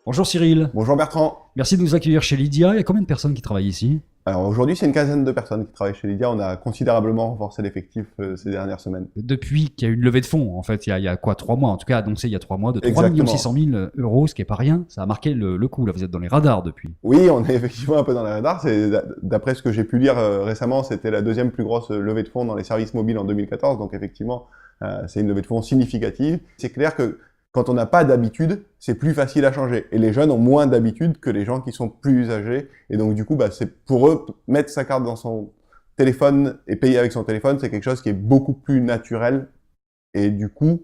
Bonjour Cyril, Bonjour Bertrand. merci de nous accueillir chez Lydia. Il y a combien de personnes qui travaillent ici? Alors aujourd'hui, c'est une quinzaine de personnes qui travaillent chez Lydia. On a considérablement renforcé l'effectif ces dernières semaines. Depuis qu'il y a eu une levée de fonds, en fait, il y a quoi, 3 mois, en tout cas annoncé il y a 3 mois, de 3 Exactement. 600 000 euros, ce qui est pas rien. Ça a marqué le coup, là, vous êtes dans les radars depuis. Oui, on est effectivement un peu dans les radars. D'après ce que j'ai pu lire récemment, c'était la deuxième plus grosse levée de fonds dans les services mobiles en 2014. Donc effectivement, c'est une levée de fonds significative. C'est clair que quand on n'a pas d'habitude, c'est plus facile à changer. Et les jeunes ont moins d'habitude que les gens qui sont plus âgés. Et donc du coup, c'est pour eux, mettre sa carte dans son téléphone et payer avec son téléphone, c'est quelque chose qui est beaucoup plus naturel. Et du coup,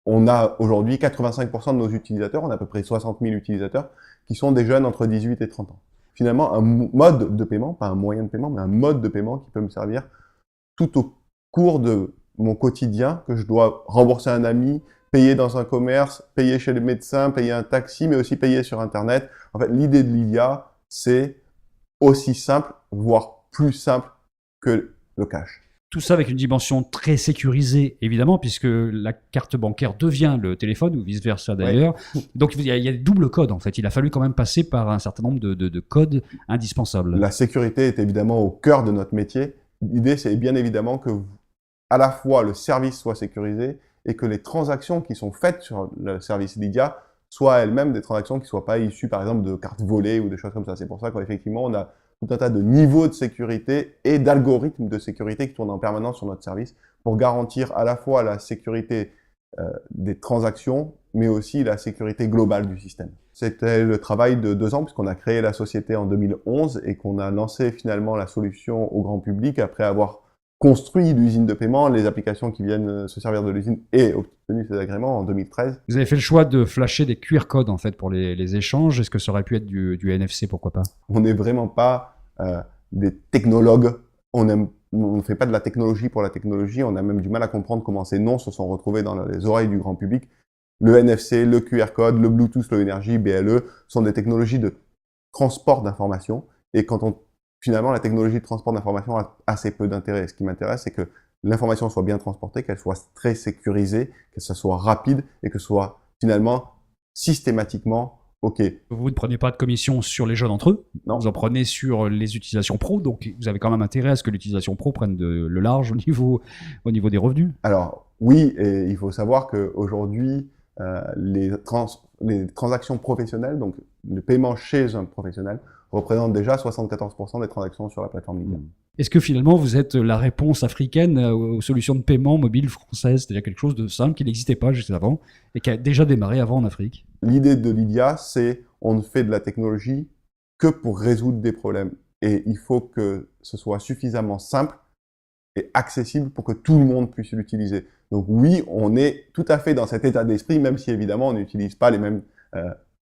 on a aujourd'hui 85% de nos utilisateurs, on a à peu près 60 000 utilisateurs, qui sont des jeunes entre 18 et 30 ans. Finalement, un mode de paiement, pas un moyen de paiement, mais un mode de paiement qui peut me servir tout au cours de mon quotidien, que je dois rembourser un ami, payer dans un commerce, payer chez le médecin, payer un taxi, mais aussi payer sur Internet. En fait, l'idée de Lydia, c'est aussi simple, voire plus simple que le cash. Tout ça avec une dimension très sécurisée, évidemment, puisque la carte bancaire devient le téléphone, ou vice-versa d'ailleurs. Donc il y a des doubles codes, en fait. Il a fallu quand même passer par un certain nombre de codes indispensables. La sécurité est évidemment au cœur de notre métier. L'idée, c'est bien évidemment que à la fois le service soit sécurisé et que les transactions qui sont faites sur le service Lydia soient elles-mêmes des transactions qui ne soient pas issues, par exemple, de cartes volées ou des choses comme ça. C'est pour ça qu'effectivement, on a tout un tas de niveaux de sécurité et d'algorithmes de sécurité qui tournent en permanence sur notre service pour garantir à la fois la sécurité des transactions, mais aussi la sécurité globale du système. C'était le travail de 2 ans, puisqu'on a créé la société en 2011 et qu'on a lancé finalement la solution au grand public après avoir construit l'usine de paiement, les applications qui viennent se servir de l'usine et obtenu ces agréments en 2013. Vous avez fait le choix de flasher des QR codes, en fait, pour les échanges. Est-ce que ça aurait pu être du NFC, pourquoi pas? On n'est vraiment pas des technologues. On ne fait pas de la technologie pour la technologie. On a même du mal à comprendre comment ces noms se sont retrouvés dans les oreilles du grand public. Le NFC, le QR code, le Bluetooth Low Energy, BLE, sont des technologies de transport d'informations. Et finalement, la technologie de transport d'informations a assez peu d'intérêt. Ce qui m'intéresse, c'est que l'information soit bien transportée, qu'elle soit très sécurisée, que ça soit rapide et que ce soit finalement systématiquement OK. Vous ne prenez pas de commission sur les jeunes entre eux, Non. vous en prenez sur les utilisations pro, donc vous avez quand même intérêt à ce que l'utilisation pro prenne le large au niveau des revenus. Alors oui, et il faut savoir qu'aujourd'hui, les transactions professionnelles, donc le paiement chez un professionnel, représentent déjà 74% des transactions sur la plateforme Lydia. Est-ce que finalement vous êtes la réponse africaine aux solutions de paiement mobile françaises, c'est-à-dire quelque chose de simple qui n'existait pas juste avant et qui a déjà démarré avant en Afrique? L'idée de Lydia, c'est on ne fait de la technologie que pour résoudre des problèmes. Et il faut que ce soit suffisamment simple et accessible pour que tout le monde puisse l'utiliser. Donc oui, on est tout à fait dans cet état d'esprit, même si évidemment on n'utilise pas les mêmes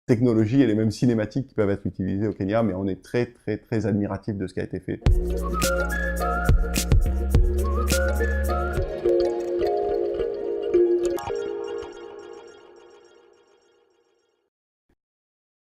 technologies et les mêmes cinématiques qui peuvent être utilisées au Kenya, mais on est très très très admiratif de ce qui a été fait.